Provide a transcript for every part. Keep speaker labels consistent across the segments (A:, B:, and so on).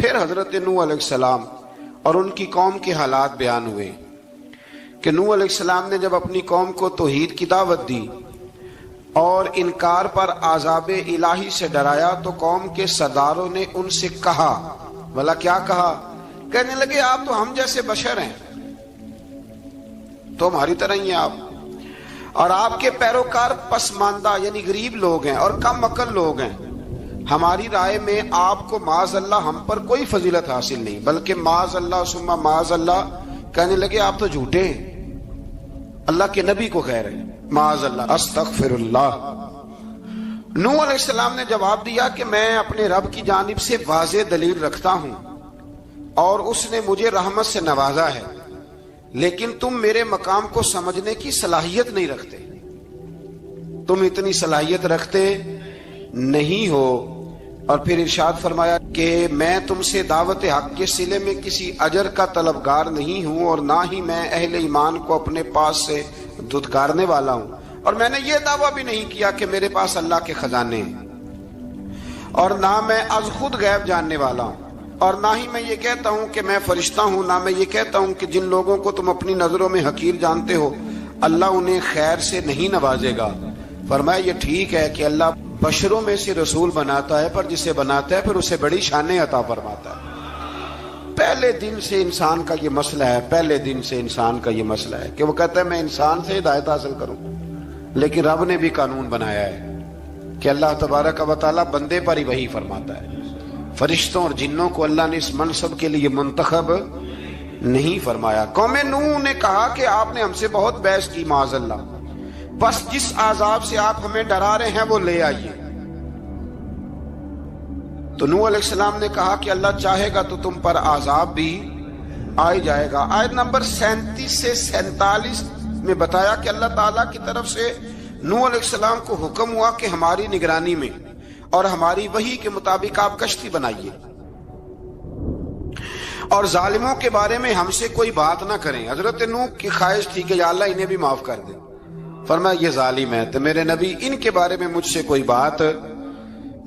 A: پھر حضرت نوح علیہ السلام اور ان کی قوم کے حالات بیان ہوئے کہ نوح علیہ السلام نے جب اپنی قوم کو توحید کی دعوت دی اور انکار پر عذاب الہی سے ڈرایا تو قوم کے سرداروں نے ان سے کہا، بھلا کیا کہا؟ کہنے لگے آپ تو ہم جیسے بشر ہیں، تو ہماری طرح ہی ہیں آپ، اور آپ کے پیروکار پسماندہ یعنی غریب لوگ ہیں اور کم عقل لوگ ہیں۔ ہماری رائے میں آپ کو معاذ اللہ ہم پر کوئی فضیلت حاصل نہیں، بلکہ معاذ اللہ ثم معاذ اللہ۔ کہنے لگے آپ تو جھوٹے ہیں، اللہ کے نبی کو کہہ رہے ہیں معاذ اللہ، استغفر اللہ۔ نوح علیہ السلام نے جواب دیا کہ میں اپنے رب کی جانب سے واضح دلیل رکھتا ہوں اور اس نے مجھے رحمت سے نوازا ہے، لیکن تم میرے مقام کو سمجھنے کی صلاحیت نہیں رکھتے، تم اتنی صلاحیت رکھتے نہیں ہو۔ اور پھر ارشاد فرمایا کہ میں تم سے دعوت حق کے صلے میں کسی اجر کا طلبگار نہیں ہوں، اور نہ ہی میں اہل ایمان کو اپنے پاس سے دھتکارنے والا ہوں، اور میں نے یہ دعویٰ بھی نہیں کیا کہ میرے پاس اللہ کے خزانے ہیں، اور نہ میں از خود غیب جاننے والا ہوں، اور نہ ہی میں یہ کہتا ہوں کہ میں فرشتہ ہوں، نہ میں یہ کہتا ہوں کہ جن لوگوں کو تم اپنی نظروں میں حقیر جانتے ہو اللہ انہیں خیر سے نہیں نوازے گا۔ فرمایا یہ ٹھیک ہے کہ اللہ بشروں میں سے رسول بناتا ہے، پر جسے بناتا ہے پھر اسے بڑی شانیں عطا فرماتا ہے۔ پہلے دن سے انسان کا یہ مسئلہ ہے، پہلے دن سے انسان کا یہ مسئلہ ہے کہ وہ کہتا ہے میں انسان سے ہدایت حاصل کروں، لیکن رب نے بھی قانون بنایا ہے کہ اللہ تبارک و تعالیٰ بندے پر ہی وحی فرماتا ہے، فرشتوں اور جنوں کو اللہ نے اس منصب کے لیے منتخب نہیں فرمایا۔ قوم نوح نے کہا کہ آپ نے ہم سے بہت بحث کی معاذ اللہ، بس جس عذاب سے آپ ہمیں ڈرا رہے ہیں وہ لے آئیے۔ تو نوح علیہ السلام نے کہا کہ اللہ چاہے گا تو تم پر عذاب بھی آ جائے گا۔ آیت نمبر 37 سے 47 میں بتایا کہ اللہ تعالیٰ کی طرف سے نوح علیہ السلام کو حکم ہوا کہ ہماری نگرانی میں اور ہماری وحی کے مطابق آپ کشتی بنائیے، اور ظالموں کے بارے میں ہم سے کوئی بات نہ کریں۔ حضرت نوح کی خواہش تھی کہ یا اللہ انہیں بھی معاف کر دے، فرمایا یہ ظالم ہے تو میرے نبی ان کے بارے میں مجھ سے کوئی بات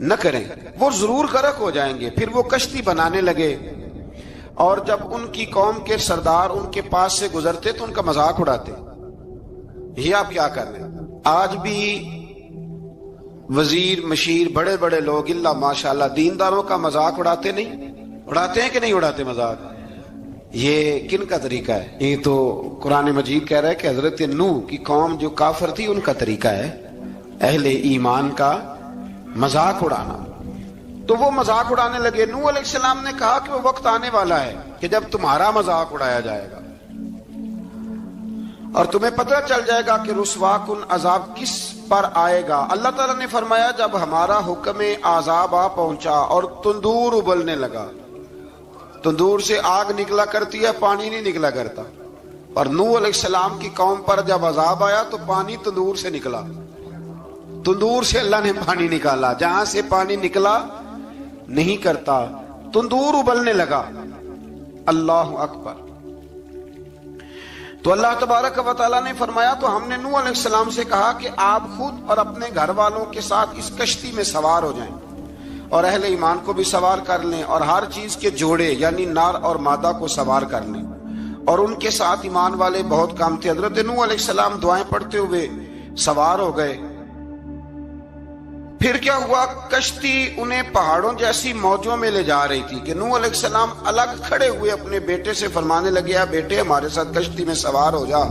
A: نہ کریں، وہ ضرور غرق ہو جائیں گے۔ پھر وہ کشتی بنانے لگے، اور جب ان کی قوم کے سردار ان کے پاس سے گزرتے تو ان کا مذاق اڑاتے، یہ آپ کیا کر رہے ہیں؟ آج بھی وزیر مشیر بڑے بڑے لوگ اللہ ماشاءاللہ دینداروں کا مذاق اڑاتے نہیں؟ اڑاتے ہیں کہ نہیں اڑاتے مذاق؟ یہ کن کا طریقہ ہے؟ یہ تو قرآن مجید کہہ رہا ہے کہ حضرت نوح کی قوم جو کافر تھی ان کا طریقہ ہے اہل ایمان کا مذاق اڑانا۔ تو وہ مذاق اڑانے لگے۔ نوح علیہ السلام نے کہا کہ وہ وقت آنے والا ہے کہ جب تمہارا مذاق اڑایا جائے گا اور تمہیں پتہ چل جائے گا کہ رسوا کن عذاب کس پر آئے گا۔ اللہ تعالیٰ نے فرمایا جب ہمارا حکم عذاب آ پہنچا اور تندور ابلنے لگا، تندور سے آگ نکلا کرتی ہے، پانی نہیں نکلا کرتا، اور نوح علیہ السلام کی قوم پر جب عذاب آیا تو پانی تندور سے نکلا، تندور سے اللہ نے پانی نکالا، جہاں سے پانی نکلا نہیں کرتا، تندور ابلنے لگا۔ اللہ اکبر۔ تو اللہ تبارک و تعالیٰ نے فرمایا تو ہم نے نوح علیہ السلام سے کہا کہ آپ خود اور اپنے گھر والوں کے ساتھ اس کشتی میں سوار ہو جائیں، اور اہل ایمان کو بھی سوار کر لیں، اور ہر چیز کے جوڑے یعنی نر اور مادہ کو سوار کر لیں، اور ان کے ساتھ ایمان والے بہت کام تھے۔ حضرت نوح علیہ السلام دعائیں پڑھتے ہوئے سوار ہو گئے۔ پھر کیا ہوا؟ کشتی انہیں پہاڑوں جیسی موجوں میں لے جا رہی تھی کہ نوح علیہ السلام الگ کھڑے ہوئے اپنے بیٹے سے فرمانے لگے اے بیٹے ہمارے ساتھ کشتی میں سوار ہو جا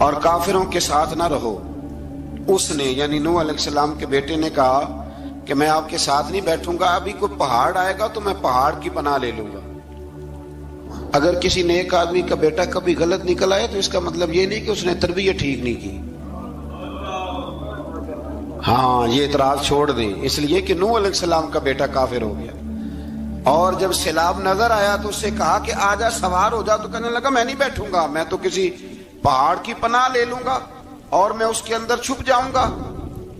A: اور کافروں کے ساتھ نہ رہو۔ اس نے یعنی نوح علیہ السلام کے بیٹے نے کہا کہ میں آپ کے ساتھ نہیں بیٹھوں گا، ابھی کوئی پہاڑ آئے گا تو میں پہاڑ کی پناہ لے لوں گا۔ اگر کسی نیک آدمی کا بیٹا کبھی غلط نکل آئے تو اس کا مطلب یہ نہیں کہ اس نے تربیت ٹھیک نہیں کی، ہاں یہ اعتراض چھوڑ دیں، اس لیے کہ نوح علیہ السلام کا بیٹا کافر ہو گیا۔ اور جب سیلاب نظر آیا تو اس سے کہا کہ آجا سوار ہو جا، تو کہنے لگا میں نہیں بیٹھوں گا، میں تو کسی پہاڑ کی پناہ لے لوں گا اور میں اس کے اندر چھپ جاؤں گا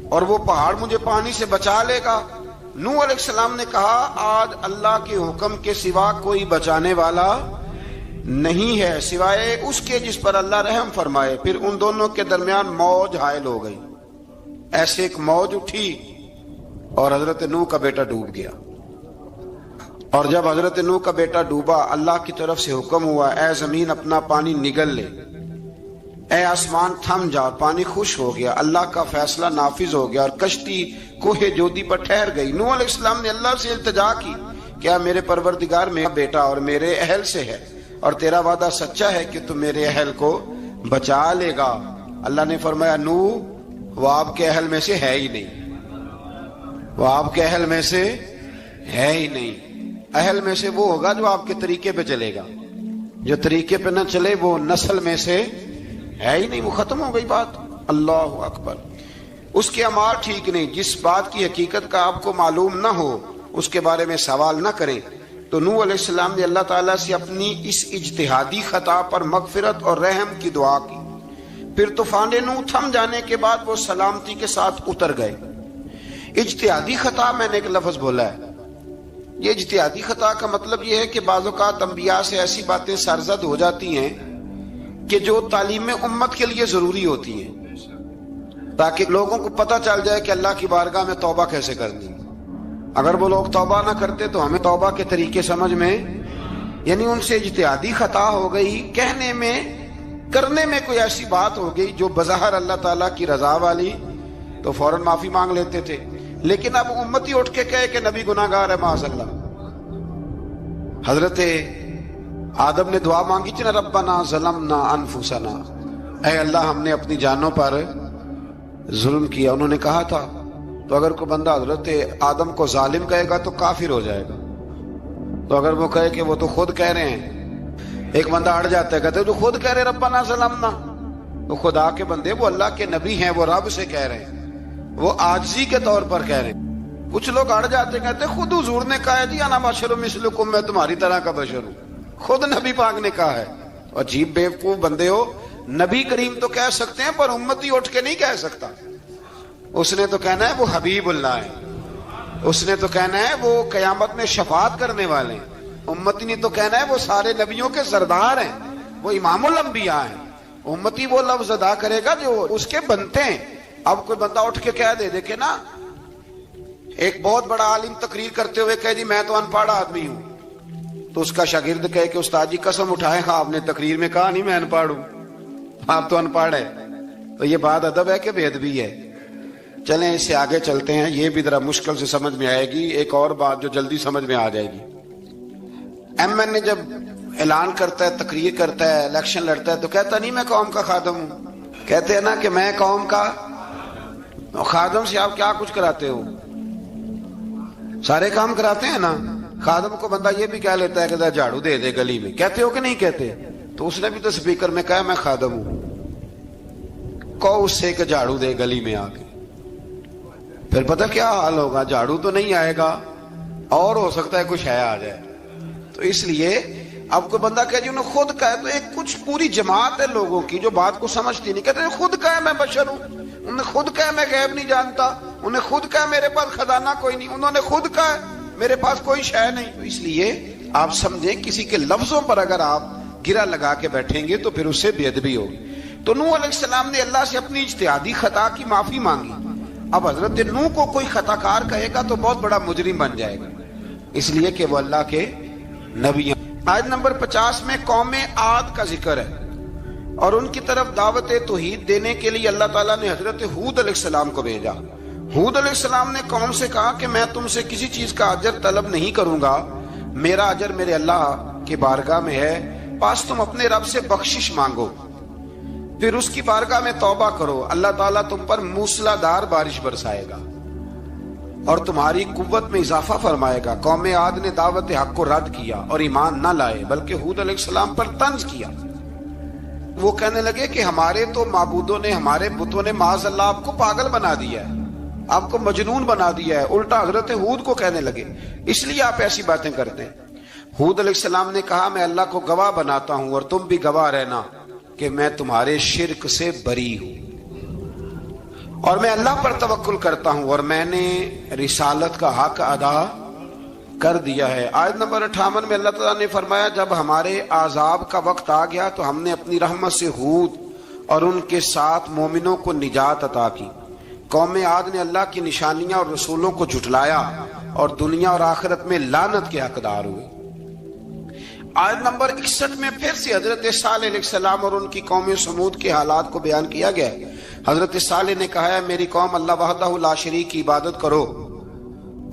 A: اور وہ پہاڑ مجھے پانی سے بچا لے گا۔ نوح علیہ السلام نے کہا آج اللہ کے حکم کے سوا کوئی بچانے والا نہیں ہے سوائے اس کے جس پر اللہ رحم فرمائے۔ پھر ان دونوں کے درمیان موج حائل ہو گئی، ایسے ایک موج اٹھی اور حضرت نوح کا بیٹا ڈوب گیا۔ اور جب حضرت نوح کا بیٹا ڈوبا، اللہ کی طرف سے حکم ہوا اے زمین اپنا پانی نگل لے، اے آسمان تھم جا، پانی خوش ہو گیا، اللہ کا فیصلہ نافذ ہو گیا اور کشتی کوہ جودی پر ٹھہر گئی۔ نوح علیہ السلام نے اللہ سے التجا کی، کیا میرے پروردگار میرا بیٹا اور میرے اہل سے ہے، اور تیرا وعدہ سچا ہے کہ تم میرے اہل کو بچا لے گا۔ اللہ نے فرمایا نوح وہ آپ کے اہل میں سے ہے ہی نہیں، وہ آپ کے اہل میں سے ہے ہی نہیں۔ اہل میں سے وہ ہوگا جو آپ کے طریقے پہ چلے گا، جو طریقے پہ نہ چلے وہ نسل میں سے ہے ہی نہیں، وہ ختم ہو گئی بات۔ اللہ اکبر۔ اس کے اعمال ٹھیک نہیں، جس بات کی حقیقت کا آپ کو معلوم نہ ہو اس کے بارے میں سوال نہ کریں۔ تو نوح علیہ السلام نے اللہ تعالیٰ سے اپنی اس اجتہادی خطا پر مغفرت اور رحم کی دعا کی۔ پھر طوفان نوح تھم جانے کے بعد وہ سلامتی کے ساتھ اتر گئے۔ اجتہادی خطا میں نے ایک لفظ بولا ہے، یہ اجتہادی خطا کا مطلب یہ ہے کہ بعض اوقات انبیاء سے ایسی باتیں سرزد ہو جاتی ہیں کہ جو تعلیم امت کے لیے ضروری ہوتی ہیں، تاکہ لوگوں کو پتہ چل جائے کہ اللہ کی بارگاہ میں توبہ کیسے کرنی۔ اگر وہ لوگ توبہ نہ کرتے تو ہمیں توبہ کے طریقے سمجھ میں، یعنی ان سے اجتہادی خطا ہو گئی، کہنے میں کرنے میں کوئی ایسی بات ہو گئی جو بظاہر اللہ تعالیٰ کی رضا والی، تو فوراً معافی مانگ لیتے تھے۔ لیکن اب امتی اٹھ کے کہے کہ نبی گناہ گار ہے معاذ اللہ۔ حضرت آدم نے دعا مانگی تھی نا، ربنا ظلمنا انفسنا، اے اللہ ہم نے اپنی جانوں پر ظلم کیا۔ انہوں نے کہا تھا تو اگر کوئی بندہ حضرت آدم کو ظالم کہے گا تو کافر ہو جائے گا، تو اگر وہ کہے کہ وہ تو خود کہہ رہے ہیں، ایک بندہ اڑ جاتا ہے کہتے تو خود کہہ رہے ربنا ظلمنا، تو خدا کے بندے وہ اللہ کے نبی ہیں، وہ رب سے کہہ رہے ہیں، وہ عاجزی کے طور پر کہہ رہے ہیں۔ کچھ لوگ اڑ جاتے کہتے خود حضور نے کہا ہے جی انا بشر مثلکم، میں تمہاری طرح کا بشر ہوں، خود نبی پاک نے کہا ہے۔ عجیب بیوقوف بندے ہو، نبی کریم تو کہہ سکتے ہیں پر امتی اٹھ کے نہیں کہہ سکتا۔ اس نے تو کہنا ہے وہ حبیب اللہ ہے، اس نے تو کہنا ہے وہ قیامت میں شفاعت کرنے والے ہیں، امتی نے تو کہنا ہے وہ سارے نبیوں کے سردار ہیں، وہ امام الانبیاء ہیں۔ امتی وہ لفظ ادا کرے گا جو اس کے بنتے ہیں۔ اب کوئی بندہ اٹھ کے کہہ دے، دیکھے نا ایک بہت بڑا عالم تقریر کرتے ہوئے کہہ دی میں تو ان پڑھ آدمی ہوں، تو اس کا شاگرد کہے کہ استاد جی قسم اٹھائے ہاں آپ نے تقریر میں کہا نہیں میں ان پڑھ ہوں، آپ تو ان پڑھ ہے۔ تو یہ بات ادب ہے کہ بے ادبی ہے؟ چلیں اس سے آگے چلتے ہیں، یہ بھی ذرا مشکل سے سمجھ میں آئے گی۔ ایک اور بات جو جلدی سمجھ میں آ جائے گی، ایم این اے جب اعلان کرتا ہے، تقریر کرتا ہے، الیکشن لڑتا ہے تو کہتا نہیں میں قوم کا خادم ہوں، کہتے ہیں نا کہ میں قوم کا خادم سے آپ کیا کچھ کراتے ہو؟ سارے کام کراتے ہیں نا۔ خادم کو بندہ یہ بھی کہہ لیتا ہے کہ جھاڑو دے دے گلی میں، کہتے ہو کہ نہیں کہتے؟ تو اس نے بھی تو سپیکر میں کہا میں خادم ہوں، کہو اس سے کہ جھاڑو دے گلی میں آ کے، پھر پتہ کیا حال ہوگا؟ جھاڑو تو نہیں آئے گا اور ہو سکتا ہے کچھ ہے آ جائے۔ تو اس لیے اب کوئی بندہ کہے جی انہوں نے خود کہا، تو ایک کچھ پوری جماعت ہے لوگوں کی جو بات کو سمجھتی نہیں، کہتے ہیں خود کہا میں بشر ہوں، انہوں نے خود کہا میں غیب نہیں جانتا، انہوں نے خود کہا میرے پاس خزانہ کوئی نہیں، انہوں نے خود کہا میرے پاس کوئی شے نہیں۔ تو اس لیے آپ سمجھیں کسی کے لفظوں پر اگر آپ گرا لگا کے بیٹھیں گے تو پھر اس سے بے ادبی ہوگی۔ تو نوح علیہ السلام نے اللہ سے اپنی اجتہادی خطا کی معافی مانگی۔ اب حضرت نوح کو کوئی خطا کار کہے گا تو بہت بڑا مجرم بن جائے گا، اس لیے کہ وہ اللہ کے نبی ہیں۔ آیت نمبر 50 میں قوم عاد کا ذکر ہے اور ان کی طرف دعوت توحید دینے کے لیے اللہ تعالیٰ نے حضرت ہود علیہ السلام کو بھیجا۔ ہود علیہ السلام نے قوم سے کہا کہ میں تم سے کسی چیز کا اجر طلب نہیں کروں گا، میرا اجر میرے اللہ کی بارگاہ میں ہے، پاس تم اپنے رب سے بخشش مانگو، پھر اس کی بارگاہ میں توبہ کرو، اللہ تعالیٰ تم پر موسلا دار بارش برسائے گا اور تمہاری قوت میں اضافہ فرمائے گا۔ قوم عاد نے دعوت حق کو رد کیا اور ایمان نہ لائے، بلکہ ہود علیہ السلام پر طنز کیا۔ وہ کہنے لگے کہ ہمارے تو معبودوں نے، ہمارے بتوں نے معاذ اللہ آپ کو پاگل بنا دیا ہے، آپ کو مجنون بنا دیا ہے۔ الٹا حضرت ہود کو کہنے لگے اس لیے آپ ایسی باتیں کرتے ہیں۔ ہود علیہ السلام نے کہا میں اللہ کو گواہ بناتا ہوں اور تم بھی گواہ رہنا کہ میں تمہارے شرک سے بری ہوں اور میں اللہ پر توکل کرتا ہوں اور میں نے رسالت کا حق ادا کر دیا ہے۔ آیت نمبر 58 میں اللہ تعالیٰ نے فرمایا جب ہمارے عذاب کا وقت آ گیا تو ہم نے اپنی رحمت سے ہود اور ان کے ساتھ مومنوں کو نجات عطا کی۔ قوم عاد نے اللہ کی نشانیاں اور رسولوں کو جھٹلایا اور دنیا اور آخرت میں لعنت کے حقدار ہوئے۔ آیت نمبر 61 میں پھر سے حضرت صالح علیہ السلام اور ان کی قوم سمود کے حالات کو بیان کیا گیا ہے۔ حضرت صالح نے کہا ہے میری قوم اللہ وحدہ لا شریک کی عبادت کرو،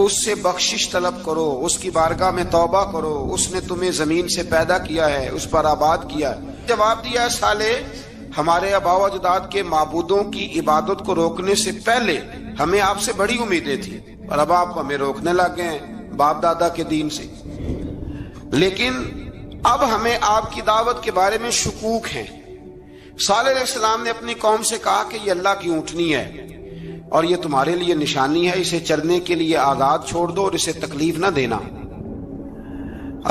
A: اس سے بخشش طلب کرو، اس کی بارگاہ میں توبہ کرو، اس نے تمہیں زمین سے پیدا کیا ہے، اس پر آباد کیا ہے۔ جواب دیا ہے صالح ہمارے آباء و اجداد کے معبودوں کی عبادت کو روکنے سے پہلے ہمیں آپ سے بڑی امیدیں تھیں، اور اب آپ ہمیں روکنے لگ گئے ہیں باپ دادا کے دین سے، لیکن اب ہمیں آپ کی دعوت کے بارے میں شکوک ہیں۔ صالح علیہ السلام نے اپنی قوم سے کہا کہ یہ اللہ کی اونٹنی ہے اور یہ تمہارے لیے نشانی ہے، اسے چرنے کے لیے آزاد چھوڑ دو اور اسے تکلیف نہ دینا۔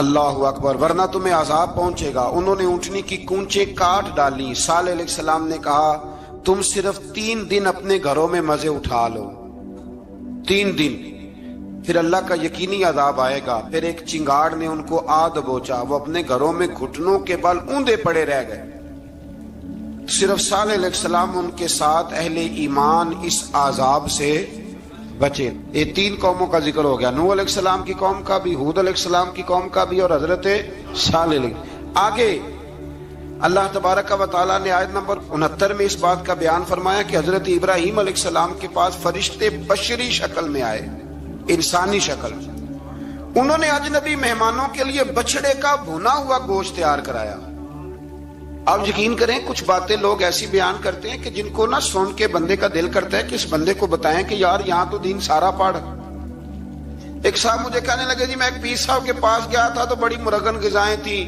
A: اللہ اکبر، ورنہ تمہیں عذاب پہنچے گا۔ انہوں نے اونٹنی کی کونچیں کاٹ ڈالی۔ صالح علیہ السلام نے کہا تم صرف 3 دن اپنے گھروں میں مزے اٹھا لو، 3 دن، پھر اللہ کا یقینی عذاب آئے گا۔ پھر ایک چنگاڑ نے ان کو آ دبوچا، وہ اپنے گھروں میں گھٹنوں کے بل اوندے پڑے رہ گئے۔ صرف صالح علیہ السلام ان کے ساتھ اہل ایمان اس عذاب سے بچے۔ یہ 3 قوموں کا ذکر ہو گیا، نوح علیہ السلام کی قوم کا بھی، ہود علیہ السلام کی قوم کا بھی، اور حضرت صالح علیہ۔ آگے اللہ تبارک و تعالیٰ نے آیت نمبر 69 میں اس بات کا بیان فرمایا کہ حضرت ابراہیم علیہ السلام کے پاس فرشتے بشری شکل میں آئے، انسانی شکل۔ انہوں نے اجنبی مہمانوں کے لیے بچڑے کا بھنا ہوا گوشت تیار کرایا۔ آپ یقین کریں کچھ باتیں لوگ ایسی بیان کرتے ہیں کہ جن کو نہ سن کے بندے کا دل کرتا ہے کہ اس بندے کو بتائیں کہ یار یہاں تو دین سارا پڑھ۔ ایک صاحب مجھے کہنے لگے جی میں ایک پیر صاحب کے پاس گیا تھا تو بڑی مرغن غذائیں تھیں،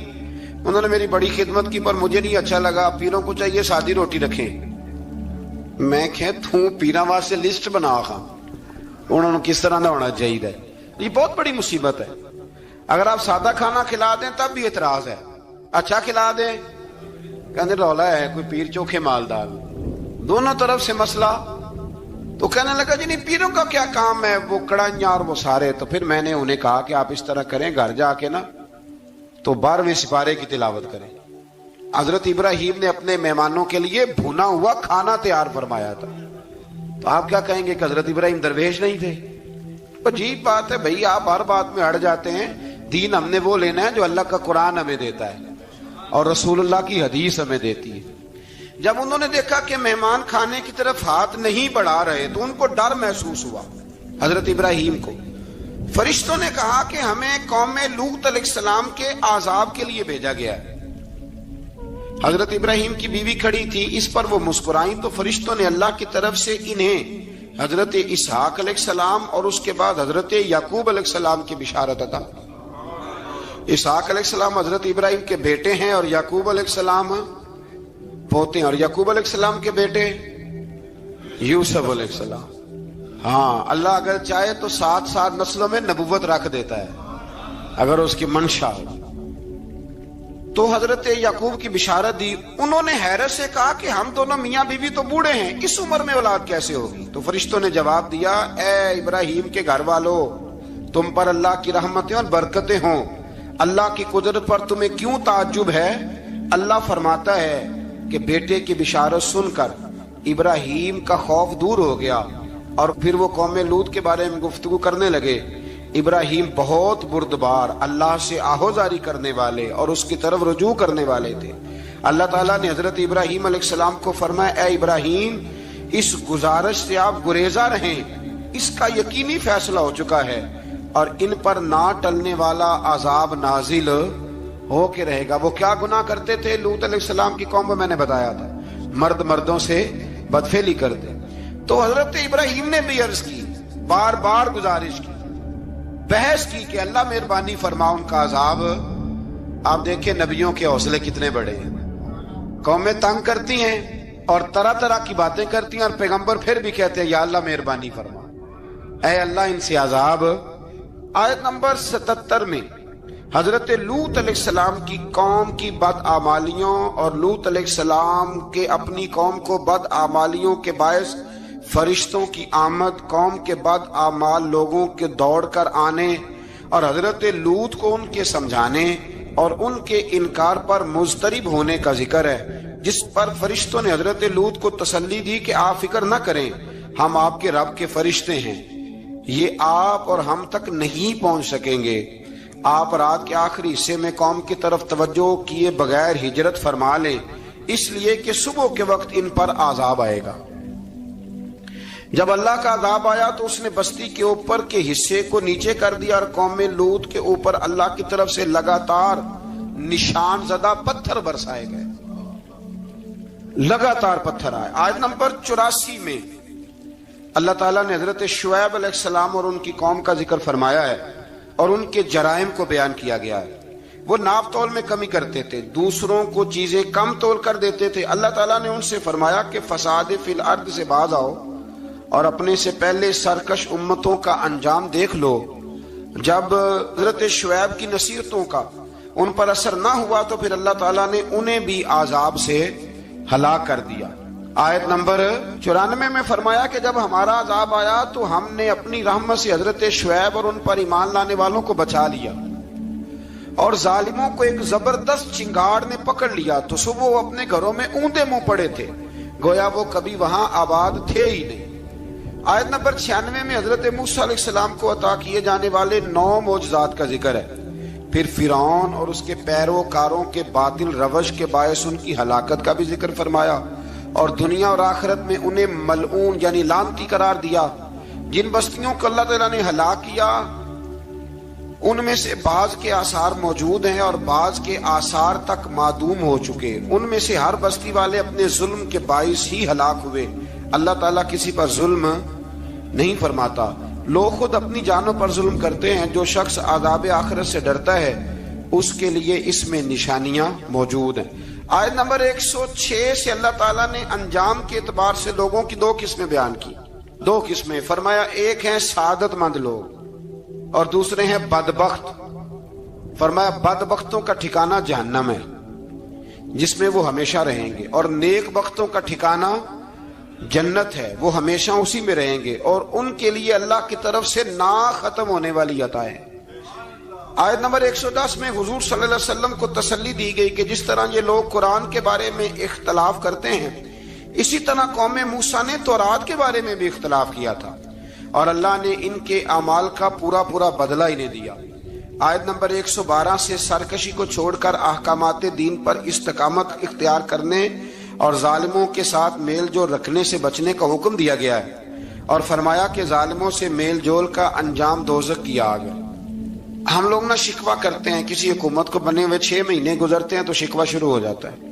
A: انہوں نے میری بڑی خدمت کی پر مجھے نہیں اچھا لگا، پیروں کو چاہیے سادی روٹی رکھیں۔ میں کہ تو پیراں واسطے لسٹ بنا خاں انہوں نے کس طرح نہ ہونا چاہیے۔ یہ بہت بڑی مصیبت ہے۔ اگر آپ سادہ کھانا کھلا دیں تب بھی اعتراض ہے، اچھا کھلا دیں کہنے رولا ہے کوئی پیر چوکھے مالدار، دونوں طرف سے مسئلہ۔ تو کہنے لگا جی نہیں پیروں کا کیا کام ہے، وہ کڑائیاں اور وہ سارے۔ تو پھر میں نے انہیں کہا کہ آپ اس طرح کریں، گھر جا کے نا تو 12ویں سپارے کی تلاوت کریں۔ حضرت ابراہیم نے اپنے مہمانوں کے لیے بھونا ہوا کھانا تیار فرمایا تھا۔ تو آپ کیا کہیں گے کہ حضرت ابراہیم درویش نہیں تھے؟ عجیب بات ہے بھائی، آپ ہر بات میں اڑ جاتے ہیں۔ دین ہم نے وہ لینا ہے جو اللہ کا قرآن ہمیں دیتا ہے اور رسول اللہ کی حدیث ہمیں دیتی ہے۔ جب انہوں نے دیکھا کہ مہمان کھانے کی طرف ہاتھ نہیں بڑھا رہے تو ان کو ڈر محسوس ہوا۔ حضرت ابراہیم کو فرشتوں نے کہا کہ ہمیں قوم لوط علیہ السلام کے عذاب کے لیے بھیجا گیا ہے۔ حضرت ابراہیم کی بیوی کھڑی تھی، اس پر وہ مسکرائیں تو فرشتوں نے اللہ کی طرف سے انہیں حضرت اسحاق علیہ السلام اور اس کے بعد حضرت یعقوب علیہ السلام کی بشارت عطا۔ اسحاق علیہ السلام حضرت ابراہیم کے بیٹے ہیں اور یعقوب علیہ السلام پوتے ہیں، اور یعقوب علیہ السلام کے بیٹے یوسف علیہ السلام۔ ہاں اللہ اگر چاہے تو 7 نسلوں میں نبوت رکھ دیتا ہے اگر اس کی منشا ہو۔ تو حضرت یعقوب کی بشارت دی۔ انہوں نے حیرت سے کہا کہ ہم دونوں میاں بیوی تو بوڑھے ہیں، اس عمر میں اولاد کیسے ہوگی؟ تو فرشتوں نے جواب دیا اے ابراہیم کے گھر والو، تم پر اللہ کی رحمتیں اور برکتیں ہوں، اللہ کی قدرت پر تمہیں کیوں تعجب ہے؟ اللہ فرماتا ہے کہ بیٹے کی بشارت سن کر ابراہیم کا خوف دور ہو گیا اور پھر وہ قوم لوط کے بارے میں گفتگو کرنے لگے۔ ابراہیم بہت بردبار، اللہ سے آہوزاری کرنے والے اور اس کی طرف رجوع کرنے والے تھے۔ اللہ تعالیٰ نے حضرت ابراہیم علیہ السلام کو فرمایا اے ابراہیم اس گزارش سے آپ گریزاں رہیں، اس کا یقینی فیصلہ ہو چکا ہے اور ان پر نہ ٹلنے والا عذاب نازل ہو کے رہے گا۔ وہ کیا گناہ کرتے تھے؟ لوط علیہ السلام کی قوم کو میں نے بتایا تھا، مرد مردوں سے بدفعلی کرتے۔ تو حضرت ابراہیم نے بھی عرض کی، بار بار گزارش کی، بحث کی کہ اللہ مہربانی فرما ان کا عذاب۔ آپ دیکھیں نبیوں کے حوصلے کتنے بڑے ہیں، قومیں تنگ کرتی ہیں اور طرح طرح کی باتیں کرتی ہیں اور پیغمبر پھر بھی کہتے ہیں یا اللہ مہربانی فرما، اے اللہ ان سے عذاب۔ آیت نمبر 77 میں حضرت لوط علیہ السلام کی قوم کی بدعمالیوں اور لوط علیہ السلام کے اپنی قوم کو بدعمالیوں کے باعث فرشتوں کی آمد، قوم کے بدعمال لوگوں کے دوڑ کر آنے اور حضرت لوط کو ان کے سمجھانے اور ان کے انکار پر مضطرب ہونے کا ذکر ہے، جس پر فرشتوں نے حضرت لوط کو تسلی دی کہ آپ فکر نہ کریں، ہم آپ کے رب کے فرشتے ہیں، یہ آپ اور ہم تک نہیں پہنچ سکیں گے۔ آپ رات کے آخری حصے میں قوم کی طرف توجہ کیے بغیر ہجرت فرما لیں، اس لیے کہ صبح کے وقت ان پر عذاب آئے گا۔ جب اللہ کا عذاب آیا تو اس نے بستی کے اوپر کے حصے کو نیچے کر دیا اور قوم لوط کے اوپر اللہ کی طرف سے لگاتار نشان زدہ پتھر برسائے گئے، لگاتار پتھر آئے۔ آیت نمبر 84 میں اللہ تعالیٰ نے حضرت شعیب علیہ السلام اور ان کی قوم کا ذکر فرمایا ہے اور ان کے جرائم کو بیان کیا گیا ہے۔ وہ ناپ تول میں کمی کرتے تھے، دوسروں کو چیزیں کم تول کر دیتے تھے۔ اللہ تعالیٰ نے ان سے فرمایا کہ فساد فی الارض سے باز آؤ اور اپنے سے پہلے سرکش امتوں کا انجام دیکھ لو۔ جب حضرت شعیب کی نصیحتوں کا ان پر اثر نہ ہوا تو پھر اللہ تعالیٰ نے انہیں بھی عذاب سے ہلاک کر دیا۔ آیت نمبر 94 میں فرمایا کہ جب ہمارا عذاب آیا تو ہم نے اپنی رحمت سے حضرت شعیب اور ان پر ایمان لانے والوں کو بچا لیا، اور ظالموں کو ایک زبردست چنگاڑ نے پکڑ لیا تو صبح وہ اپنے گھروں میں اوندے منہ پڑے تھے، گویا وہ کبھی وہاں آباد تھے ہی نہیں۔ آیت نمبر 96 میں حضرت موسیٰ علیہ السلام کو عطا کیے جانے والے 9 معجزات کا ذکر ہے۔ پھر فرعون اور اس کے پیروکاروں کے باطل روش کے باعث ان کی ہلاکت کا بھی ذکر فرمایا، اور دنیا اور آخرت میں انہیں ملعون یعنی لعنتی قرار دیا۔ جن بستیوں کو اللہ تعالیٰ نے ہلاک کیا ان میں سے بعض کے آثار موجود ہیں اور بعض کے آثار تک معدوم ہو چکے۔ ان میں سے ہر بستی والے اپنے ظلم کے باعث ہی ہلاک ہوئے۔ اللہ تعالیٰ کسی پر ظلم نہیں فرماتا، لوگ خود اپنی جانوں پر ظلم کرتے ہیں۔ جو شخص عذاب آخرت سے ڈرتا ہے اس کے لیے اس میں نشانیاں موجود ہیں۔ آیت نمبر 106 سے اللہ تعالیٰ نے انجام کے اعتبار سے لوگوں کی 2 قسمیں بیان کی۔ 2 قسمیں فرمایا، ایک ہیں سعادت مند لوگ اور دوسرے ہیں بدبخت۔ فرمایا بدبختوں کا ٹھکانہ جہنم ہے جس میں وہ ہمیشہ رہیں گے، اور نیک بختوں کا ٹھکانہ جنت ہے، وہ ہمیشہ اسی میں رہیں گے، اور ان کے لیے اللہ کی طرف سے نا ختم ہونے والی عطائیں۔ آیت نمبر 110 میں حضور صلی اللہ علیہ وسلم کو تسلی دی گئی کہ جس طرح یہ لوگ قرآن کے بارے میں اختلاف کرتے ہیں، اسی طرح قوم موسیٰ نے تورات کے بارے میں بھی اختلاف کیا تھا، اور اللہ نے ان کے اعمال کا پورا بدلہ انہیں دیا۔ آیت نمبر 112 سے سرکشی کو چھوڑ کر احکامات دین پر استقامت اختیار کرنے اور ظالموں کے ساتھ میل جول رکھنے سے بچنے کا حکم دیا گیا ہے، اور فرمایا کہ ظالموں سے میل جول کا انجام دوزخ کی آگ ہے۔ ہم لوگ نہ شکوہ کرتے ہیں، کسی حکومت کو بنے ہوئے 6 مہینے گزرتے ہیں تو شکوہ شروع ہو جاتا ہے،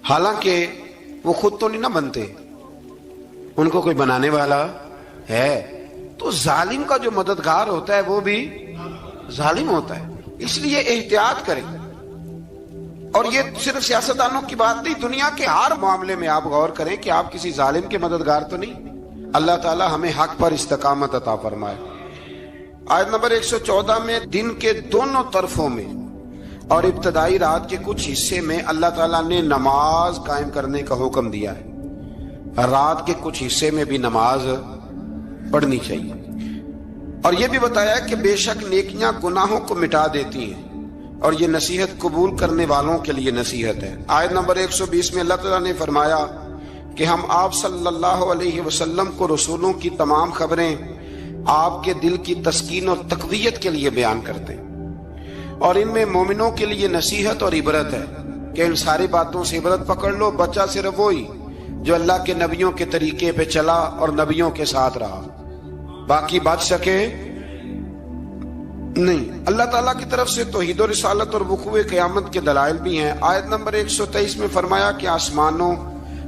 A: حالانکہ وہ خود تو نہیں نہ بنتے، ان کو کوئی بنانے والا ہے۔ تو ظالم کا جو مددگار ہوتا ہے وہ بھی ظالم ہوتا ہے، اس لیے احتیاط کریں۔ اور یہ صرف سیاستدانوں کی بات نہیں، دنیا کے ہر معاملے میں آپ غور کریں کہ آپ کسی ظالم کے مددگار تو نہیں۔ اللہ تعالی ہمیں حق پر استقامت عطا فرمائے۔ آیت نمبر 114 میں دن کے دونوں طرفوں میں اور ابتدائی رات کے کچھ حصے میں اللہ تعالیٰ نے نماز قائم کرنے کا حکم دیا ہے۔ رات کے کچھ حصے میں بھی نماز پڑھنی چاہیے، اور یہ بھی بتایا کہ بے شک نیکیاں گناہوں کو مٹا دیتی ہیں، اور یہ نصیحت قبول کرنے والوں کے لیے نصیحت ہے۔ آیت نمبر 120 میں اللہ تعالیٰ نے فرمایا کہ ہم آپ صلی اللہ علیہ وسلم کو رسولوں کی تمام خبریں آپ کے دل کی تسکین اور تقویت کے لیے بیان کرتے ہیں، اور ان میں مومنوں کے لیے نصیحت اور عبرت ہے کہ ان ساری باتوں سے عبرت پکڑ لو۔ بچہ صرف وہی جو اللہ کے نبیوں کے طریقے پہ چلا اور نبیوں کے ساتھ رہا، باقی بچ سکے نہیں۔ اللہ تعالیٰ کی طرف سے توحید و رسالت اور وقوع قیامت کے دلائل بھی ہیں۔ آیت نمبر 123 میں فرمایا کہ آسمانوں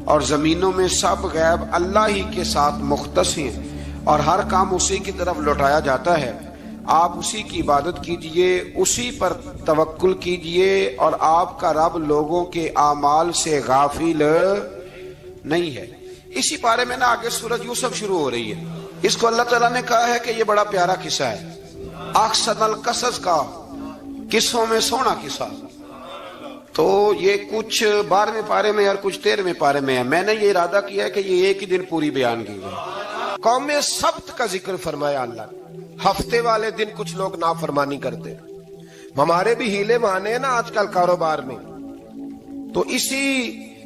A: اور زمینوں میں سب غیب اللہ ہی کے ساتھ مختص ہیں، اور ہر کام اسی کی طرف لوٹایا جاتا ہے۔ آپ اسی کی عبادت کیجئے، اسی پر توکل کیجئے، اور آپ کا رب لوگوں کے اعمال سے غافل نہیں ہے۔ اسی بارے میں نا آگے سورۃ یوسف شروع ہو رہی ہے۔ اس کو اللہ تعالیٰ نے کہا ہے کہ یہ بڑا پیارا قصہ ہے، احسن القصص کا، قصوں میں سونا قصہ۔ تو یہ کچھ 12ویں پارے میں اور کچھ 13ویں پارے میں ہے۔ میں نے یہ ارادہ کیا ہے کہ یہ ایک ہی دن پوری بیان کی جائے۔ قوم سبت کا ذکر فرمایا اللہ نے، ہفتے والے دن کچھ لوگ نافرمانی کرتے۔ ہمارے بھی ہیلے بہانے ہیں نا آج کل کاروبار میں، تو اسی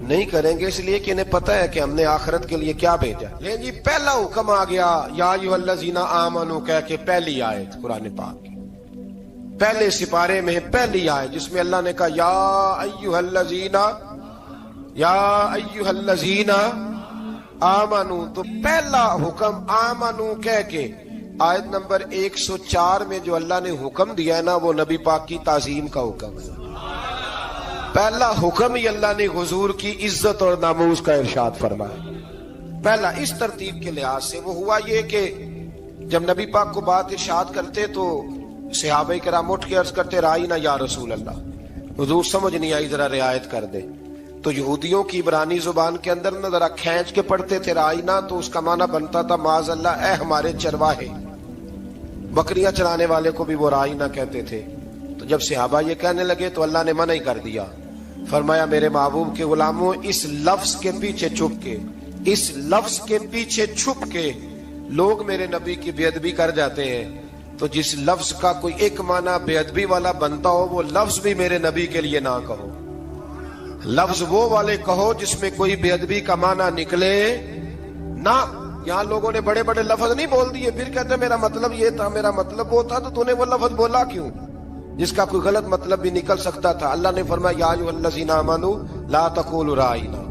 B: نہیں کریں گے، اس لیے کہ انہیں پتہ ہے کہ ہم نے آخرت کے لیے کیا بھیجا۔ لیکن جی پہلا حکم آ گیا یا ایھا الذین آمنوا کہہ کے، پہلی آیت قرآن پاک کی پہلے سپارے میں پہلی آیت جس میں اللہ نے کہا یا ایھا الذین آمنوا، تو پہلا حکم آمنوا کہہ کے آیت نمبر 104 میں جو اللہ نے حکم دیا ہے نا، وہ نبی پاک کی تعظیم کا حکم ہے۔ پہلا حکم ہی اللہ نے حضور کی عزت اور ناموس کا ارشاد فرمایا۔ پہلا اس ترتیب کے لحاظ سے وہ ہوا یہ کہ جب نبی پاک کو بات ارشاد کرتے تو صحابہ کرام اٹھ کے عرض کرتے رائینا یا رسول اللہ، حضور سمجھ نہیں آئی ذرا رعایت کر دے۔ تو یہودیوں کی عبرانی زبان کے اندر نہ ذرا کھینچ کے پڑھتے تھے رائینا، تو اس کا معنی بنتا تھا معاذ اللہ اے ہمارے چرواہے، بکریاں چرانے والے کو بھی وہ رائینا کہتے تھے۔ تو جب صحابہ یہ کہنے لگے تو اللہ نے منع ہی کر دیا، فرمایا میرے محبوب کے غلاموں، اس لفظ کے پیچھے چھپ کے، اس لفظ کے پیچھے چھپ کے لوگ میرے نبی کی بے ادبی کر جاتے ہیں، تو جس لفظ کا کوئی ایک معنی بے ادبی والا بنتا ہو وہ لفظ بھی میرے نبی کے لیے نہ کہو، لفظ وہ والے کہو جس میں کوئی بے ادبی کا معنی نکلے نہ۔ یہاں لوگوں نے بڑے بڑے لفظ نہیں بول دیے، پھر کہتے میرا مطلب یہ تھا، میرا مطلب وہ تھا، تو تو نے وہ لفظ بولا کیوں جس کا کوئی غلط مطلب بھی نکل سکتا تھا؟ اللہ نے فرمایا یا ایھا الذین آمنوا لا تقولوا رائینا،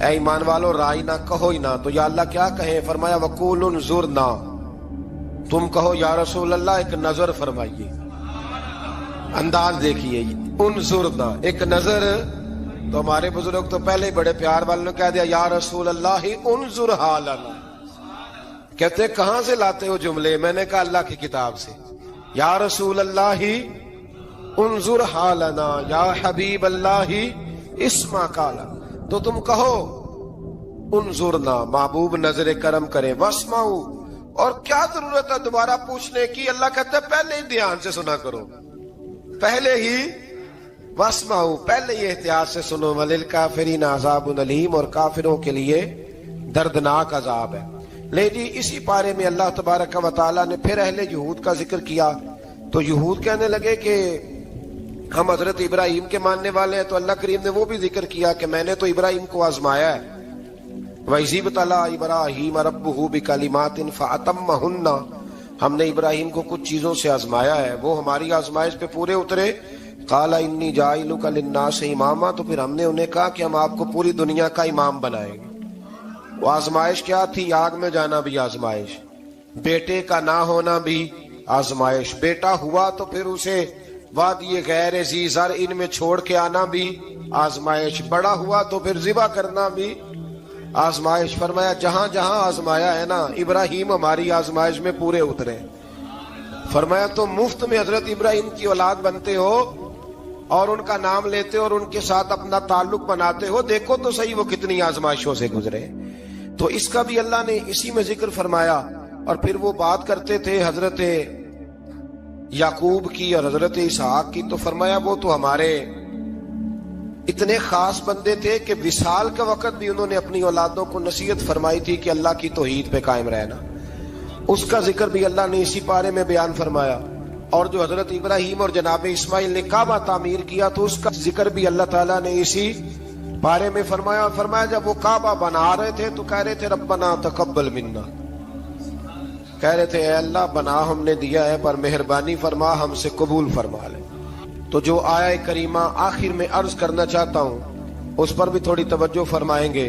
B: اے ایمان والو رائینا کہو ہی نہ۔ تو یا اللہ کیا کہیں؟ فرمایا وقولوا انظرنا، تم کہو یا رسول اللہ ایک نظر فرمائیے۔ انداز دیکھیے، انظرنا ایک نظر۔ تو ہمارے بزرگ تو پہلے ہی بڑے پیار والوں نے کہہ دیا یا رسول اللہ انظر حالنا۔ کہتے کہاں سے لاتے ہو جملے؟ میں نے کہا اللہ کی کتاب سے۔ یا رسول اللہ انظر حالنا، یا حبیب اللہ اسمع قالا، تو تم کہو انظرنا، محبوب نظر کرم کرے، واسمعوا، اور کیا ضرورت ہے دوبارہ پوچھنے کی؟ اللہ کہتا ہے پہلے ہی دھیان سے سنا کرو، پہلے ہی واسمعوا، پہلے ہی احتیاط سے سنو، وللکافرین عذاب علیم، اور کافروں کے لیے دردناک عذاب ہے۔ لے جی اسی پارے میں اللہ تبارک و تعالیٰ نے پھر اہل یہود کا ذکر کیا، تو یہود کہنے لگے کہ ہم حضرت ابراہیم کے ماننے والے ہیں، تو اللہ کریم نے وہ بھی ذکر کیا کہ میں نے تو ابراہیم کو آزمایا ہے، وَإِذِ ابْتَلَىٰ إِبْرَاهِيمَ رَبُّهُ بِكَلِمَاتٍ فَأَتَمَّهُنَّ، ہم نے ابراہیم کو کچھ چیزوں سے آزمایا ہے، وہ ہماری آزمائش پہ پورے اترے۔ قَالَ إِنِّي جَاعِلُكَ لِلنَّاسِ إِمَامًا، تو پھر ہم نے انہیں کہا کہ ہم آپ کو پوری دنیا کا امام بنائیں گے۔ وہ آزمائش کیا تھی؟ آگ میں جانا بھی آزمائش، بیٹے کا نہ ہونا بھی آزمائش، بیٹا ہوا تو پھر اسے وادی غیر ذی زرع میں چھوڑ کے آنا بھی آزمائش، بڑا ہوا تو پھر ذبح کرنا بھی آزمائش۔ فرمایا جہاں جہاں آزمایا ہے نا، ابراہیم ہماری آزمائش میں پورے اترے۔ فرمایا تو مفت میں حضرت ابراہیم کی اولاد بنتے ہو اور ان کا نام لیتے اور ان کے ساتھ اپنا تعلق بناتے ہو، دیکھو تو صحیح وہ کتنی آزمائشوں سے گزرے۔ تو اس کا بھی اللہ نے اسی میں ذکر فرمایا۔ اور پھر وہ بات کرتے تھے حضرت یعقوب کی اور حضرت اسحاق کی، تو فرمایا وہ تو ہمارے اتنے خاص بندے تھے کہ وصال کا وقت بھی انہوں نے اپنی اولادوں کو نصیحت فرمائی تھی کہ اللہ کی توحید پہ قائم رہنا، اس کا ذکر بھی اللہ نے اسی پارے میں بیان فرمایا۔ اور جو حضرت ابراہیم اور جناب اسماعیل نے کعبہ تعمیر کیا تو اس کا ذکر بھی اللہ تعالیٰ نے اسی بارے میں فرمایا۔ اور فرمایا جب وہ کعبہ بنا رہے تھے تو کہہ رہے تھے ربنا تقبل منا، کہہ رہے تھے اے اللہ بنا ہم نے دیا ہے پر مہربانی فرما ہم سے قبول فرما لے۔ تو جو آیہ کریمہ آخر میں عرض کرنا چاہتا ہوں اس پر بھی تھوڑی توجہ فرمائیں گے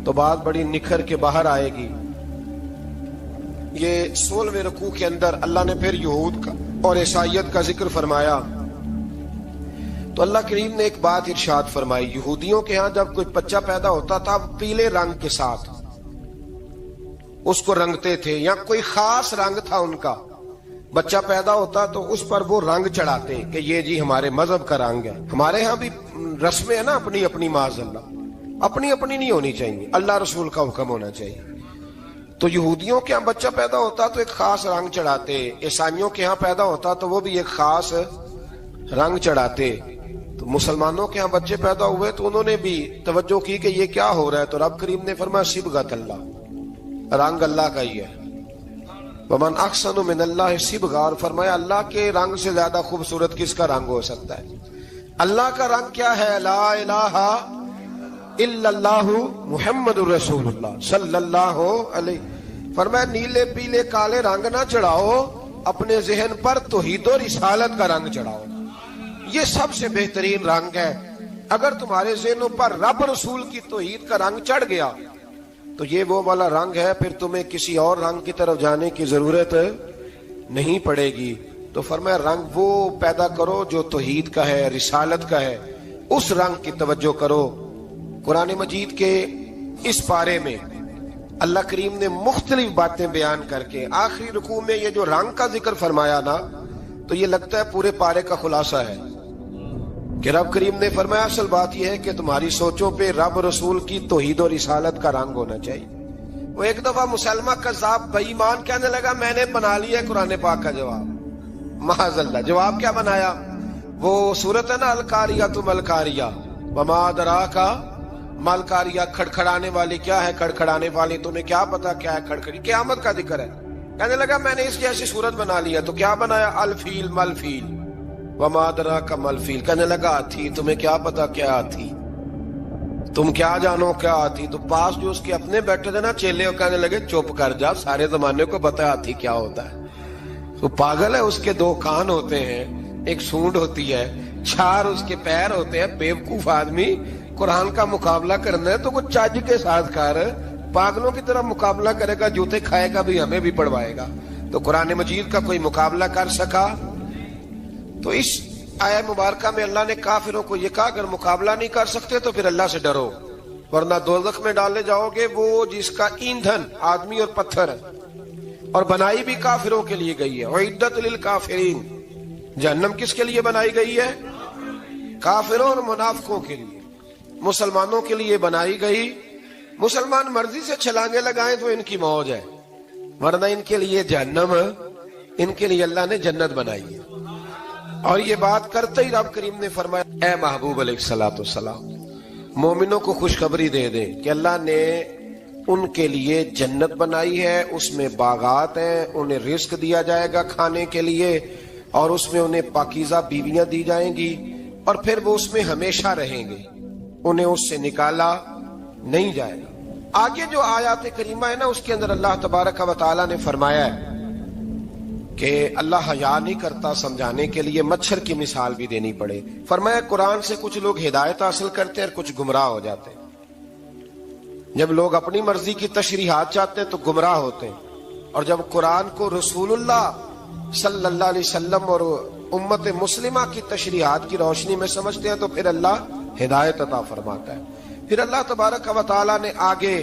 B: تو بات بڑی نکھر کے باہر آئے گی۔ یہ 16ویں رکوع کے اندر اللہ نے پھر یہود کا اور عیسائیت کا ذکر فرمایا تو اللہ کریم نے ایک بات ارشاد فرمائی، یہودیوں کے ہاں جب کوئی بچہ پیدا ہوتا تھا پیلے رنگ کے ساتھ اس کو رنگتے تھے، یا کوئی خاص رنگ تھا ان کا، بچہ پیدا ہوتا تو اس پر وہ رنگ چڑھاتے کہ یہ جی ہمارے مذہب کا رنگ ہے۔ ہمارے ہاں بھی رسمیں ہیں نا اپنی اپنی، معاذ اللہ اپنی اپنی نہیں ہونی چاہیے، اللہ رسول کا حکم ہونا چاہیے۔ تو یہودیوں کے ہاں بچہ پیدا ہوتا تو ایک خاص رنگ چڑھاتے، عیسائیوں کے ہاں پیدا ہوتا تو وہ بھی ایک خاص رنگ چڑھاتے۔ تو مسلمانوں کے ہاں بچے پیدا ہوئے تو انہوں نے بھی توجہ کی کہ یہ کیا ہو رہا ہے، تو رب کریم نے فرمایا صبغۃ اللہ، رنگ اللہ کا ہی ہے۔ ومن احسن من اللہ صبغہ، اور فرمایا اللہ کے رنگ سے زیادہ خوبصورت کس کا رنگ ہو سکتا ہے؟ اللہ کا رنگ کیا ہے؟ لا الہ الا اللہ محمد الرسول اللہ صلی اللہ علیہ۔ فرمایا نیلے پیلے کالے رنگ نہ چڑھاؤ، اپنے ذہن پر توحید و رسالت کا رنگ چڑھاؤ، یہ سب سے بہترین رنگ ہے۔ اگر تمہارے ذہنوں پر رب رسول کی توحید کا رنگ چڑھ گیا تو یہ وہ والا رنگ ہے، پھر تمہیں کسی اور رنگ کی طرف جانے کی ضرورت نہیں پڑے گی۔ تو فرمایا رنگ وہ پیدا کرو جو توحید کا ہے، رسالت کا ہے، اس رنگ کی توجہ کرو۔ قرآن مجید کے اس پارے میں اللہ کریم نے مختلف باتیں بیان کر کے آخری رکوع میں یہ جو رنگ کا ذکر فرمایا نا، تو یہ لگتا ہے پورے پارے کا خلاصہ ہے کہ رب کریم نے فرمایا اصل بات یہ ہے کہ تمہاری سوچوں پہ رب رسول کی توحید و رسالت کا رنگ ہونا چاہیے۔ وہ ایک دفعہ مسلمہ کذاب بے ایمان کہنے لگا میں نے بنا لیا قرآن پاک کا جواب، معاذ اللہ۔ جواب کیا بنایا؟ وہ سورت ہے نا القاریہ تم القاریہ وما ادراک مال قاریہ، کھڑکھڑانے والی کیا ہے، کھڑکھڑانے والی تمہیں کیا پتا کیا ہے کھڑکھڑی، قیامت کا ذکر ہے۔ کہنے لگا میں نے اس جیسی صورت بنا لیا، تو کیا بنایا؟ الفیل مل فیل وما ادراک مل فیل۔ کہنے لگا ہاتھی، تمہیں کیا پتا کیا ہاتھی، تم کیا جانو کیا ہاتھی۔ تو پاس جو اس کے اپنے بیٹھے تھے نا چیلے، وہ کہنے لگے چپ کر جا، سارے زمانے کو پتا ہے ہاتھی کیا ہوتا ہے۔ تو پاگل ہے، اس کے دو کان ہوتے ہیں، ایک سونڈ ہوتی ہے، چار اس کے پیر ہوتے ہیں۔ بیوقوف آدمی قرآن کا مقابلہ کرنا ہے تو کچھ چج کے ساتھ کر، پاگلوں کی طرح مقابلہ کرے گا، جوتے کھائے گا بھی ہمیں بھی پڑھوائے گا۔ تو قرآن مجید کا کوئی مقابلہ کر سکا؟ تو اس آیہ مبارکہ میں اللہ نے کافروں کو یہ کہا اگر مقابلہ نہیں کر سکتے تو پھر اللہ سے ڈرو، ورنہ دوزخ میں ڈالے جاؤ گے، وہ جس کا ایندھن آدمی اور پتھر ہے، اور بنائی بھی کافروں کے لیے گئی ہے۔ اعدت للکافرین، جہنم کس کے لیے بنائی گئی ہے؟ کافروں اور منافقوں کے لیے۔ مسلمانوں کے لیے بنائی گئی، مسلمان مرضی سے چھلانگے لگائیں تو ان کی موج ہے، ورنہ ان کے لیے جہنم، ان کے لیے اللہ نے جنت بنائی ہے۔ اور یہ بات کرتے ہی رب کریم نے فرمایا اے محبوب علیہ الصلوۃ والسلام، مومنوں کو خوشخبری دے دیں کہ اللہ نے ان کے لیے جنت بنائی ہے، اس میں باغات ہیں، انہیں رزق دیا جائے گا کھانے کے لیے، اور اس میں انہیں پاکیزہ بیویاں دی جائیں گی، اور پھر وہ اس میں ہمیشہ رہیں گے، انہیں اس سے نکالا نہیں جائے گا۔ آگے جو آیات کریمہ ہے نا، اس کے اندر اللہ تبارک و تعالیٰ نے فرمایا ہے کہ اللہ حیا نہیں کرتا سمجھانے کے لیے مچھر کی مثال بھی دینی پڑے۔ فرمایا قرآن سے کچھ لوگ ہدایت حاصل کرتے ہیں اور کچھ گمراہ ہو جاتے ہیں۔ جب لوگ اپنی مرضی کی تشریحات چاہتے ہیں تو گمراہ ہوتے ہیں، اور جب قرآن کو رسول اللہ صلی اللہ علیہ وسلم اور امت مسلمہ کی تشریحات کی روشنی میں سمجھتے ہیں تو پھر اللہ ہدایت عطا فرماتا ہے۔ پھر اللہ تبارک و تعالیٰ نے آگے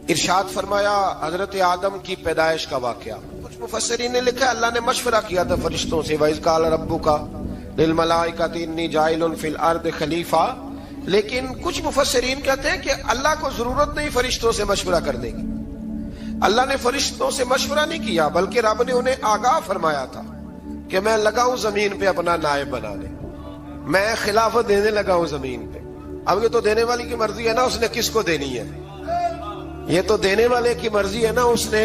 B: ارشاد فرمایا حضرت آدم کی پیدائش کا واقعہ۔ کچھ مفسرین نے لکھا ہے اللہ نے مشورہ کیا تھا فرشتوں سے، وَإِذْ قَالَ رَبُّكَ لِلْمَلَائِكَةِ إِنِّي جَاعِلٌ فِي الْأَرْضِ خَلِيفَةً، لیکن کچھ مفسرین کہتے ہیں کہ اللہ کو ضرورت نہیں فرشتوں سے مشورہ کرنے کی، اللہ نے فرشتوں سے مشورہ نہیں کیا، بلکہ رب نے انہیں آگاہ فرمایا تھا کہ میں لگا ہوں زمین پہ اپنا نائب بنانے، میں خلافت دینے لگا ہوں زمین پہ۔ اب یہ تو دینے والی کی مرضی ہے نا اس نے کس کو دینی ہے، یہ تو دینے والے کی مرضی ہے نا اس نے۔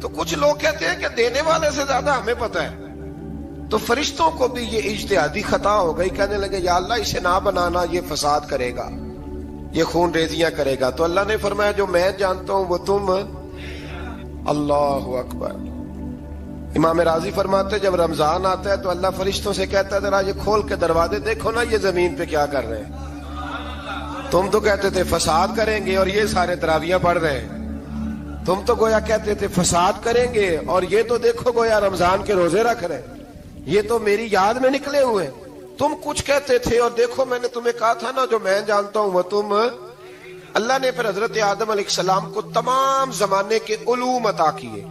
B: تو کچھ لوگ کہتے ہیں کہ دینے والے سے زیادہ ہمیں پتہ ہے، تو فرشتوں کو بھی یہ اجتہادی خطا ہو گئی، کہنے لگے یا اللہ اسے نہ بنانا، یہ فساد کرے گا، یہ خون ریزیاں کرے گا۔ تو اللہ نے فرمایا جو میں جانتا ہوں وہ تم، اللہ اکبر۔ امام راضی فرماتے جب رمضان آتا ہے تو اللہ فرشتوں سے کہتا ہے ذرا یہ کھول کے دروازے دیکھو نا یہ زمین پہ کیا کر رہے ہیں، تم تو کہتے تھے فساد کریں گے اور یہ سارے تراویحاں پڑھ رہے ہیں، تم تو گویا کہتے تھے فساد کریں گے اور یہ تو دیکھو گویا رمضان کے روزے رکھ رہے ہیں، یہ تو میری یاد میں نکلے ہوئے ہیں۔ تم کچھ کہتے تھے اور دیکھو میں نے تمہیں کہا تھا نا جو میں جانتا ہوں وہ تم۔ اللہ نے پھر حضرت آدم علیہ السلام کو تمام زمانے کے علوم عطا کیے،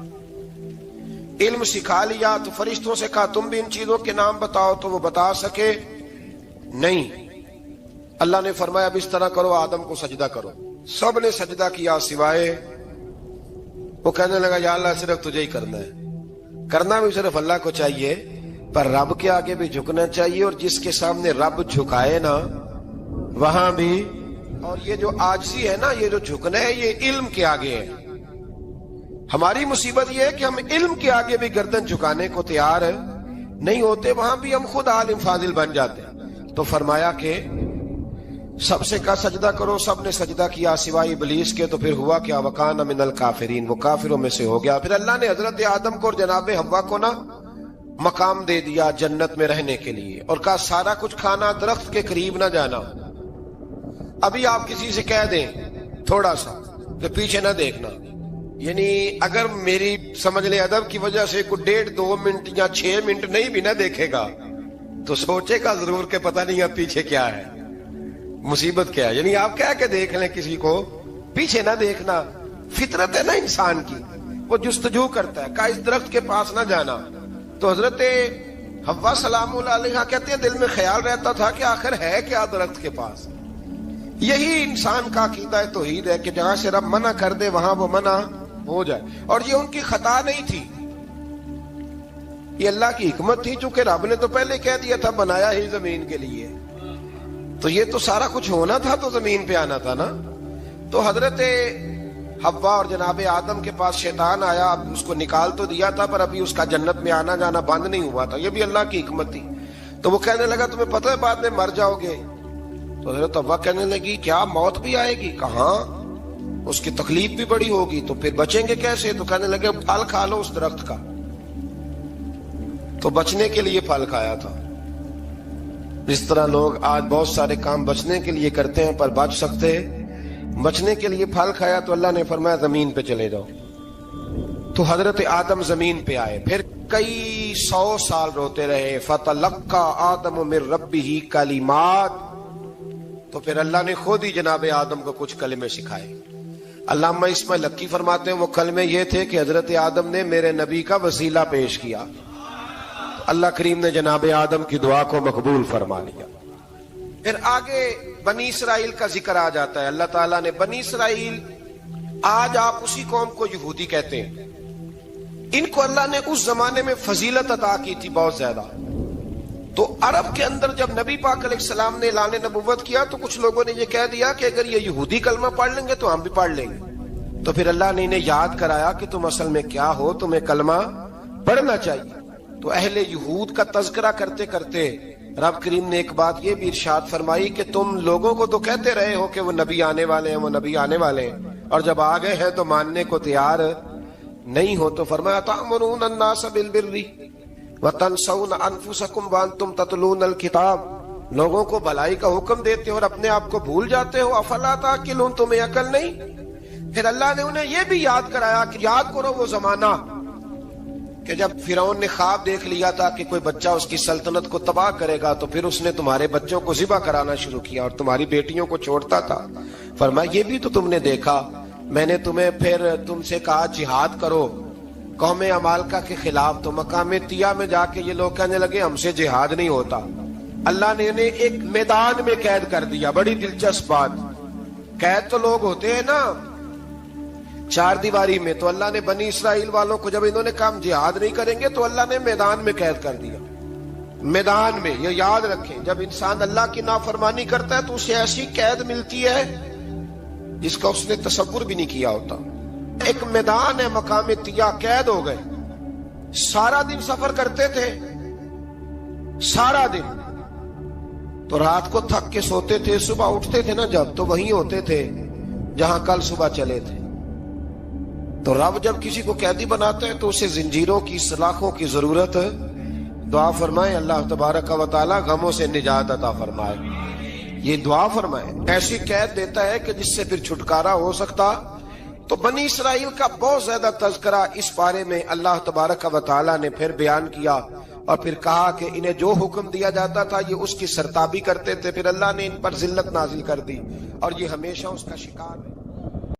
B: علم سکھا لیا۔ تو فرشتوں سے کہا تم بھی ان چیزوں کے نام بتاؤ، تو وہ بتا سکے نہیں۔ اللہ نے فرمایا اب اس طرح کرو آدم کو سجدہ کرو، سب نے سجدہ کیا سوائے وہ، کہنے لگا یا اللہ صرف تجھے ہی کرنا ہے، کرنا بھی صرف اللہ کو چاہیے، پر رب کے آگے بھی جھکنا چاہیے، اور جس کے سامنے رب جھکائے نا وہاں بھی۔ اور یہ جو عاجزی ہے نا، یہ جو جھکنا ہے یہ علم کے آگے ہے۔ ہماری مصیبت یہ ہے کہ ہم علم کے آگے بھی گردن جھکانے کو تیار نہیں ہوتے، وہاں بھی ہم خود عالم فاضل بن جاتے ہیں۔ تو فرمایا کہ سب سے کہا سجدہ کرو، سب نے سجدہ کیا سوائے ابلیس کے، تو پھر ہوا کیا؟ وکان من الکافرین، وہ کافروں میں سے ہو گیا۔ پھر اللہ نے حضرت آدم کو اور جناب حوا کو نا مقام دے دیا جنت میں رہنے کے لیے، اور کہا سارا کچھ کھانا، درخت کے قریب نہ جانا۔ ابھی آپ کسی سے کہہ دیں تھوڑا سا کہ پیچھے نہ دیکھنا، یعنی اگر میری سمجھ لے ادب کی وجہ سے کوئی 1.5-2 منٹ یا 6 منٹ نہیں بھی نہ دیکھے گا تو سوچے گا ضرور کہ پتہ نہیں اب پیچھے کیا ہے، مصیبت کیا ہے۔ یعنی آپ کہہ کے دیکھ لیں کسی کو، پیچھے نہ دیکھنا، فطرت ہے نا انسان کی، وہ جستجو کرتا ہے، کہا اس درخت کے پاس نہ جانا۔ تو حضرت حوا سلام اللہ علیہا کہتے ہیں دل میں خیال رہتا تھا کہ آخر ہے کیا درخت کے پاس۔ یہی انسان کا عقیدہ توحید ہے کہ جہاں سے رب منع کر دے وہاں وہ منع ہو جائے، اور یہ ان کی خطا نہیں تھی، یہ اللہ کی حکمت تھی، چونکہ رب نے تو پہلے کہہ دیا تھا بنایا ہی زمین کے لیے، تو یہ تو سارا کچھ ہونا تھا تو زمین پہ آنا تھا نا۔ تو حضرت حوا اور جناب آدم کے پاس شیطان آیا، اب اس کو نکال تو دیا تھا پر ابھی اس کا جنت میں آنا جانا بند نہیں ہوا تھا، یہ بھی اللہ کی حکمت تھی۔ تو وہ کہنے لگا تمہیں پتہ ہے بعد میں مر جاؤ گے؟ تو حضرت حوا کہنے لگی کیا موت بھی آئے گی؟ کہاں، اس کی تکلیف بھی بڑی ہوگی، تو پھر بچیں گے کیسے؟ تو کہنے لگے پھل کھا لو اس درخت کا، تو بچنے کے لیے پھل کھایا تھا۔ اس طرح لوگ آج بہت سارے کام بچنے کے لیے کرتے ہیں پر بچ سکتے، بچنے کے لیے پھل کھایا تو اللہ نے فرمایا زمین پہ چلے جاؤ۔ تو حضرت آدم زمین پہ آئے، پھر کئی 100 سال روتے رہے، فَتَلَقَّى آدَمُ مِن رَبِّهِ کَلِمَاتٍ، تو پھر اللہ نے خود ہی جناب آدم کو کچھ کلمے سکھائے۔ علامہ اسماعیل حقی فرماتے ہیں وہ کلمے یہ تھے کہ حضرت آدم نے میرے نبی کا وسیلہ پیش کیا، اللہ کریم نے جناب آدم کی دعا کو مقبول فرما لیا۔ پھر آگے بنی اسرائیل کا ذکر آ جاتا ہے۔ اللہ تعالیٰ نے بنی اسرائیل، آج آپ اسی قوم کو یہودی کہتے ہیں، ان کو اللہ نے اس زمانے میں فضیلت عطا کی تھی بہت زیادہ۔ تو عرب کے اندر جب نبی پاک علیہ السلام نے اعلان نبوت کیا تو کچھ لوگوں نے یہ کہہ دیا کہ اگر یہ یہودی کلمہ پڑھ لیں گے تو ہم بھی پڑھ لیں گے۔ تو پھر اللہ نے انہیں یاد کرایا کہ تم اصل میں کیا ہو، تمہیں کلمہ پڑھنا چاہیے۔ تو اہل یہود کا تذکرہ کرتے کرتے رب کریم نے ایک بات یہ بھی ارشاد فرمائی کہ تم لوگوں کو تو کہتے رہے ہو کہ وہ نبی آنے والے ہیں، وہ نبی آنے والے ہیں، اور جب آ گئے ہیں تو ماننے کو تیار نہیں ہو۔ تو فرمایا تأمرون الناس بالبر وتنسون انفسکم وانتم تتلون الکتاب، لوگوں کو بھلائی کا حکم دیتے ہو اور اپنے آپ کو بھول جاتے ہو، افلا تعقلون، تمہیں عقل نہیں؟ پھر اللہ نے انہیں یہ بھی یاد کرایا کہ یاد کرو وہ زمانہ کہ جب فرعون نے خواب دیکھ لیا تھا کہ کوئی بچہ اس کی سلطنت کو تباہ کرے گا، تو پھر اس نے تمہارے بچوں کو ذبح کرانا شروع کیا اور تمہاری بیٹیوں کو چھوڑتا تھا۔ فرمایا یہ بھی تو تم نے دیکھا، میں نے تمہیں پھر تم سے کہا جہاد کرو قوم عمالقہ کے خلاف، تو مقام طیہ میں جا کے یہ لوگ کہنے لگے ہم سے جہاد نہیں ہوتا۔ اللہ نے انہیں ایک میدان میں قید کر دیا۔ بڑی دلچسپ بات، قید تو لوگ ہوتے ہیں نا چار دیواری میں، تو اللہ نے بنی اسرائیل والوں کو جب انہوں نے کہا ہم جہاد نہیں کریں گے تو اللہ نے میدان میں قید کر دیا۔ میدان میں، یہ یاد رکھیں، جب انسان اللہ کی نافرمانی کرتا ہے تو اسے ایسی قید ملتی ہے جس کا اس نے تصور بھی نہیں کیا ہوتا۔ ایک میدان ہے مقام طیہ، قید ہو گئے، سارا دن سفر کرتے تھے، سارا دن، تو رات کو تھک کے سوتے تھے، صبح اٹھتے تھے نا جب، تو وہیں ہوتے تھے جہاں کل صبح چلے تھے۔ تو رب جب کسی کو قیدی بناتا ہے تو اسے زنجیروں کی، سلاخوں کی ضرورت، دعا فرمائے اللہ تبارک و تعالی غموں سے نجات عطا فرمائے، یہ دعا فرمائے، ایسی قید دیتا ہے کہ جس سے پھر چھٹکارا ہو سکتا۔ تو بنی اسرائیل کا بہت زیادہ تذکرہ اس بارے میں اللہ تبارک و تعالی نے پھر بیان کیا، اور پھر کہا کہ انہیں جو حکم دیا جاتا تھا یہ اس کی سرتابی کرتے تھے، پھر اللہ نے ان پر ذلت نازل کر دی اور یہ ہمیشہ اس کا شکار ہے۔